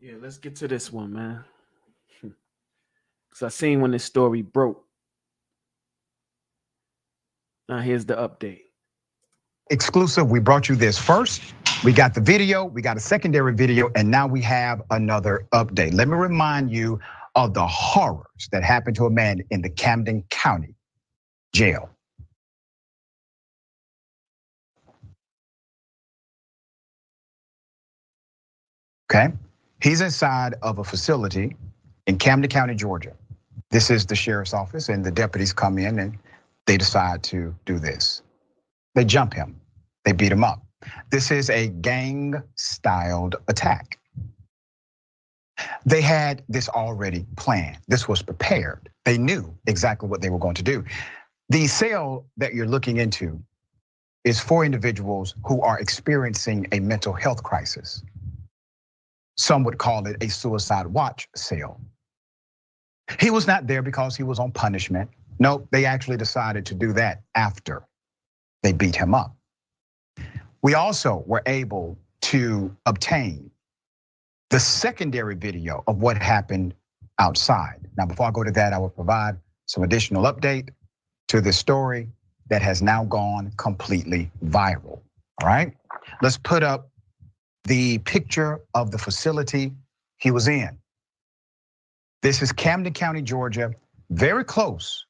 Yeah, let's get to this one, man. Because I seen when this story broke. Now here's the update. Exclusive, we brought you this first. We got the video, we got a secondary video, and now we have another update. Let me remind you of the horrors that happened to a man in the Camden County jail. Okay, he's inside of a facility in Camden County, Georgia. This is the sheriff's office, and the deputies come in and they decide to do this. They jump him, they beat him up. This is a gang-styled attack. They had this already planned. This was prepared. They knew exactly what they were going to do. The cell that you're looking into is for individuals who are experiencing a mental health crisis. Some would call it a suicide watch cell. He was not there because he was on punishment. No, they actually decided to do that after they beat him up. We also were able to obtain the secondary video of what happened outside. Now, before I go to that, I will provide some additional update to this story that has now gone completely viral, all right? Let's put up the picture of the facility he was in. This is Camden County, Georgia, very close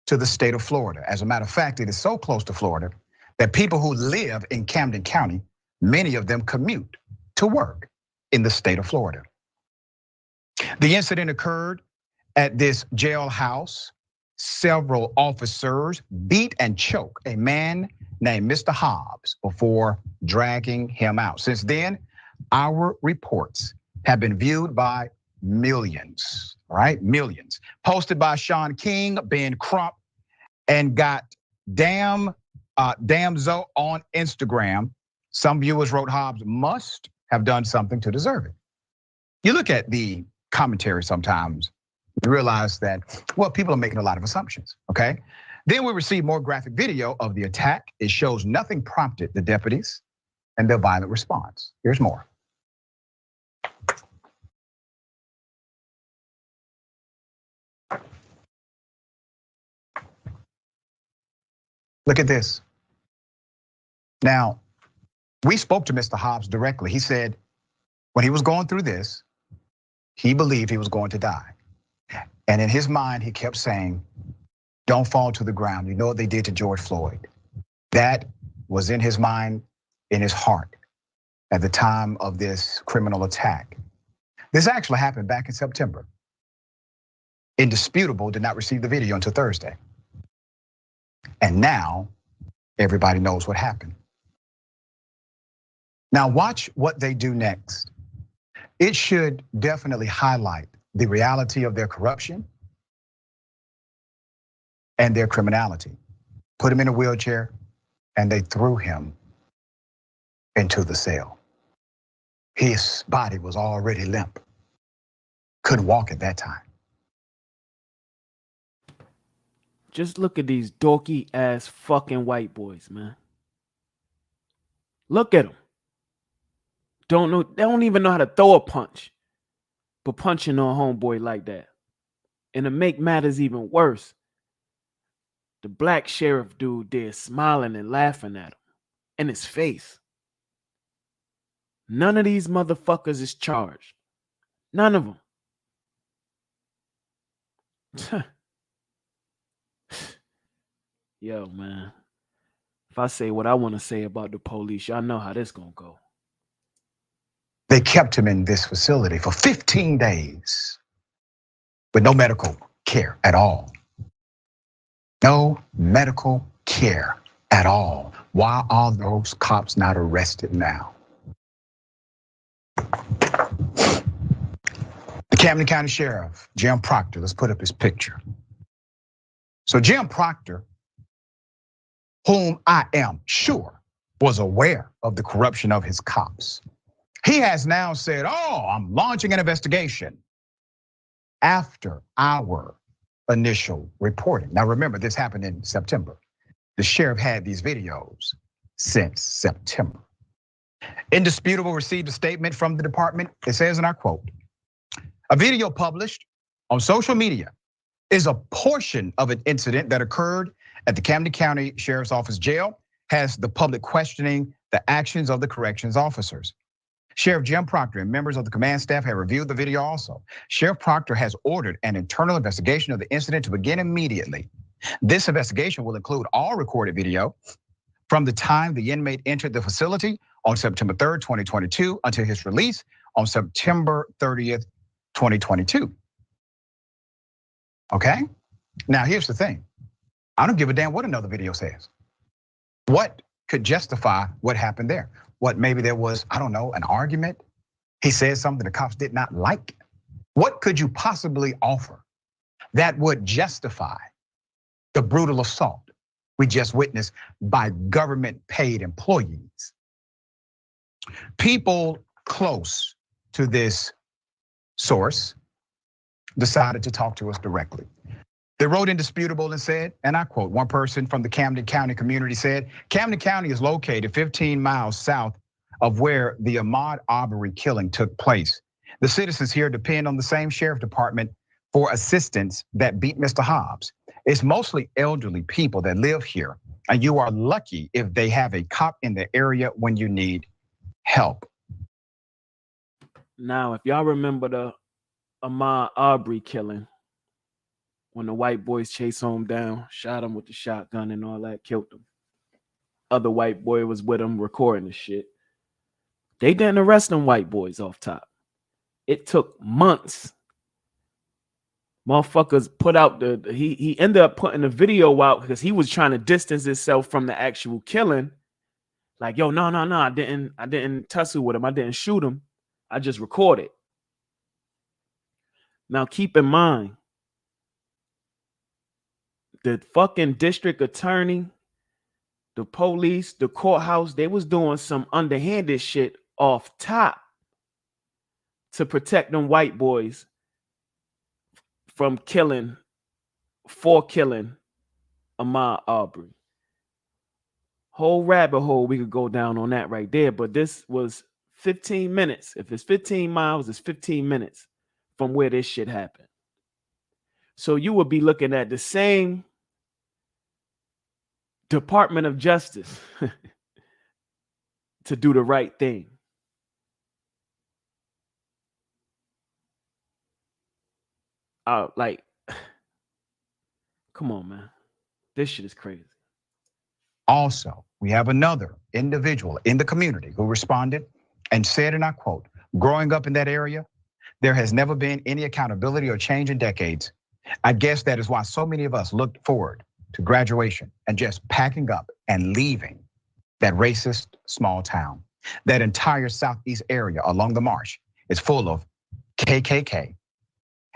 to the state of Florida. As a matter of fact, it is so close to Florida that people who live in Camden County, many of them commute to work in the state of Florida. The incident occurred at this jailhouse. Several officers beat and choked a man named Mr. Hobbs before dragging him out. Since then, our reports have been viewed by millions, right? Millions. Posted by Sean King, Ben Crump, and got Damzo on Instagram. Some viewers wrote Hobbs must have done something to deserve it. You look at the commentary sometimes, you realize that, well, people are making a lot of assumptions, okay? Then we received more graphic video of the attack. It shows nothing prompted the deputies and their violent response. Here's more. Look at this. Now, we spoke to Mr. Hobbs directly. He said when he was going through this, he believed he was going to die. And in his mind, he kept saying, don't fall to the ground. You know what they did to George Floyd. That was in his mind, in his heart at the time of this criminal attack. This actually happened back in September. Indisputable did not receive the video until Thursday. And now everybody knows what happened. Now watch what they do next. It should definitely highlight the reality of their corruption and their criminality. Put him in a wheelchair and they threw him into the cell. His body was already limp. Couldn't walk at that time. Just look at these dorky ass fucking white boys, man. Look at them. They don't even know how to throw a punch. But punching on a homeboy like that. And to make matters even worse, the black sheriff dude there smiling and laughing at him in his face. None of these motherfuckers is charged. None of them. Yo, man. If I say what I want to say about the police, y'all know how this gonna go. They kept him in this facility for 15 days with no medical care at all. No medical care at all. Why are those cops not arrested now? The Camden County Sheriff, Jim Proctor, let's put up his picture. So Jim Proctor, whom I am sure was aware of the corruption of his cops, he has now said, I'm launching an investigation after our initial reporting. Now remember, this happened in September. The sheriff had these videos since September. Indisputable received a statement from the department. It says, and I quote, "A video published on social media is a portion of an incident that occurred at the Camden County Sheriff's Office jail, has the public questioning the actions of the corrections officers. Sheriff Jim Proctor and members of the command staff have reviewed the video also. Sheriff Proctor has ordered an internal investigation of the incident to begin immediately. This investigation will include all recorded video from the time the inmate entered the facility on September 3rd, 2022 until his release on September 30th, 2022. Okay? Now here's the thing. I don't give a damn what another video says. What could justify what happened there? What, maybe there was, I don't know, an argument? He said something the cops did not like. What could you possibly offer that would justify the brutal assault we just witnessed by government paid employees? People close to this source decided to talk to us directly. They wrote Indisputable and said, and I quote, one person from the Camden County community said, "Camden County is located 15 miles south of where the Ahmaud Arbery killing took place. The citizens here depend on the same sheriff department for assistance that beat Mr. Hobbs. It's mostly elderly people that live here, and you are lucky if they have a cop in the area when you need help." Now, if y'all remember the Ahmaud Arbery killing, when the white boys chased him down, shot him with the shotgun and all that, killed him. Other white boy was with him recording the shit. They didn't arrest them white boys off top. It took months. Motherfuckers put out he ended up putting the video out because he was trying to distance himself from the actual killing. Like, yo, no, I didn't tussle with him. I didn't shoot him. I just recorded. Now keep in mind, the fucking district attorney, the police, the courthouse, they was doing some underhanded shit off top to protect them white boys from killing Ahmaud Arbery. Whole rabbit hole we could go down on that right there, but this was 15 minutes. If it's 15 miles, it's 15 minutes from where this shit happened. So you would be looking at the same Department of Justice to do the right thing. Like, come on, man. This shit is crazy. Also, we have another individual in the community who responded and said, and I quote, "Growing up in that area, there has never been any accountability or change in decades. I guess that is why so many of us looked forward to graduation and just packing up and leaving that racist small town. That entire southeast area along the marsh is full of KKK,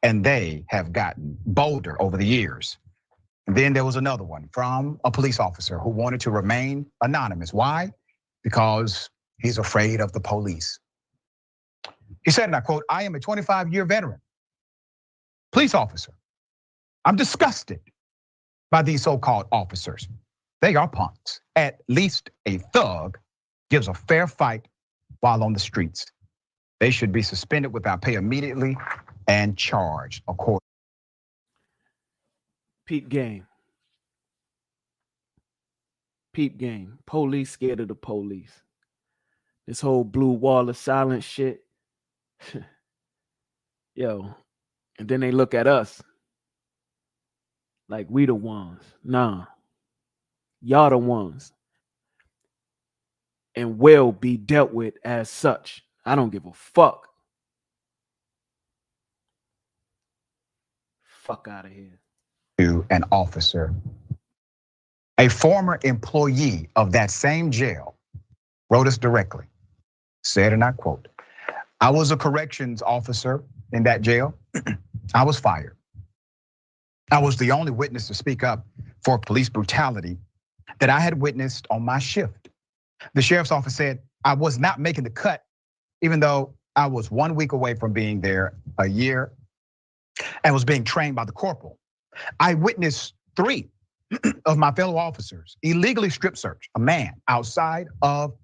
and they have gotten bolder over the years." And then there was another one from a police officer who wanted to remain anonymous. Why? Because he's afraid of the police. He said, and I quote, "I am a 25-year veteran police officer. I'm disgusted by these so-called officers. They are punks. At least a thug gives a fair fight while on the streets. They should be suspended without pay immediately and charged accordingly." Peep game. Police scared of the police. This whole blue wall of silence shit. Yo, and then they look at us like we the ones. Nah, y'all the ones, and will be dealt with as such. I don't give a fuck. Fuck out of here. To an officer, a former employee of that same jail wrote us directly, said, and I quote, "I was a corrections officer in that jail. I was fired. I was the only witness to speak up for police brutality that I had witnessed on my shift. The sheriff's office said I was not making the cut, even though I was 1 week away from being there a year and was being trained by the corporal. I witnessed 3 of my fellow officers illegally strip search a man outside of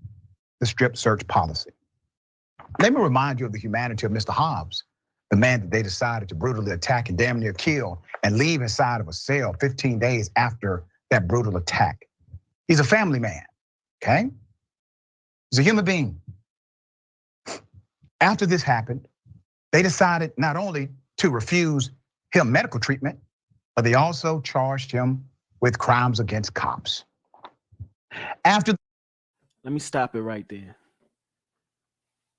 the strip search policy. Let me remind you of the humanity of Mr. Hobbs, the man that they decided to brutally attack and damn near kill and leave inside of a cell 15 days after that brutal attack. He's a family man, okay? He's a human being. After this happened, they decided not only to refuse him medical treatment, but they also charged him with crimes against cops. Let me stop it right there.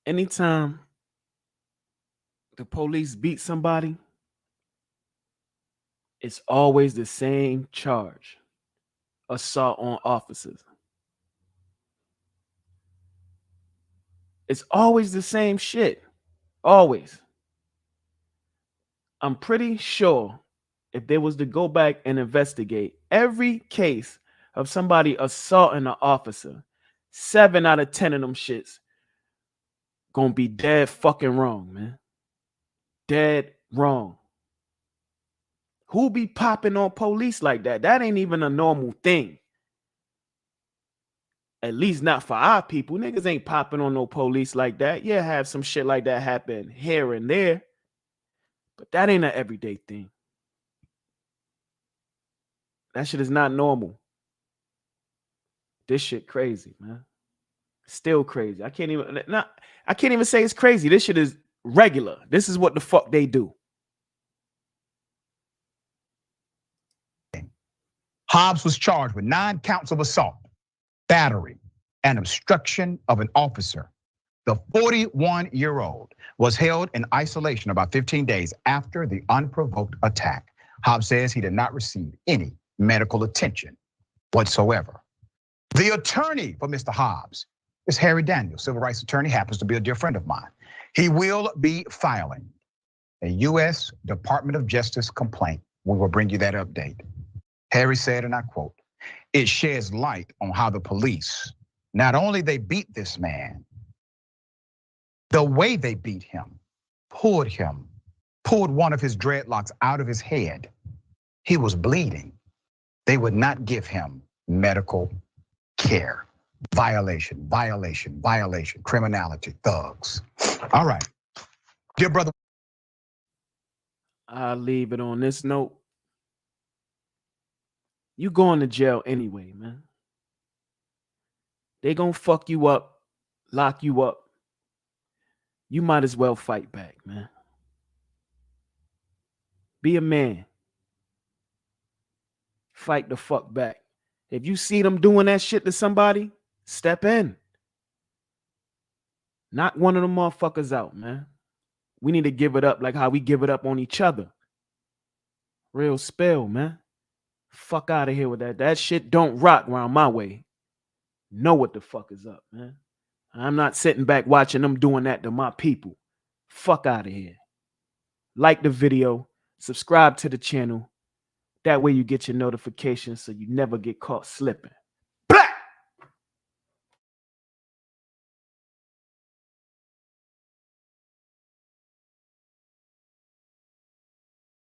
Anytime the police beat somebody, it's always the same charge: assault on officers. It's always the same shit. Always. I'm pretty sure if they was to go back and investigate every case of somebody assaulting an officer, 7 out of 10 of them shits gonna be dead fucking wrong, man. Dead wrong. Who be popping on police like that? That ain't even a normal thing. At least not for our people. Niggas ain't popping on no police like that. Yeah, have some shit like that happen here and there, but that ain't an everyday thing. That shit is not normal. This shit crazy, man. Still crazy. I can't even say it's crazy. This shit is regular. This is what the fuck they do. Hobbs was charged with 9 counts of assault, battery, and obstruction of an officer. The 41-year-old was held in isolation about 15 days after the unprovoked attack. Hobbs says he did not receive any medical attention whatsoever. The attorney for Mr. Hobbs is Harry Daniels, civil rights attorney, happens to be a dear friend of mine. He will be filing a U.S. Department of Justice complaint. We will bring you that update. Harry said, and I quote, "It sheds light on how the police, not only they beat this man, the way they beat him, pulled one of his dreadlocks out of his head. He was bleeding. They would not give him medical care. Violation, violation, violation, criminality, thugs." All right, dear brother. I'll leave it on this note. You going to jail anyway, man. They gonna fuck you up, lock you up. You might as well fight back, man. Be a man. Fight the fuck back. If you see them doing that shit to somebody, step in. Knock one of them motherfuckers out, man. We need to give it up like how we give it up on each other. Real spill, man. Fuck out of here with that. That shit don't rock around my way. Know what the fuck is up, man. I'm not sitting back watching them doing that to my people. Fuck out of here. Like the video, subscribe to the channel. That way you get your notifications so you never get caught slipping.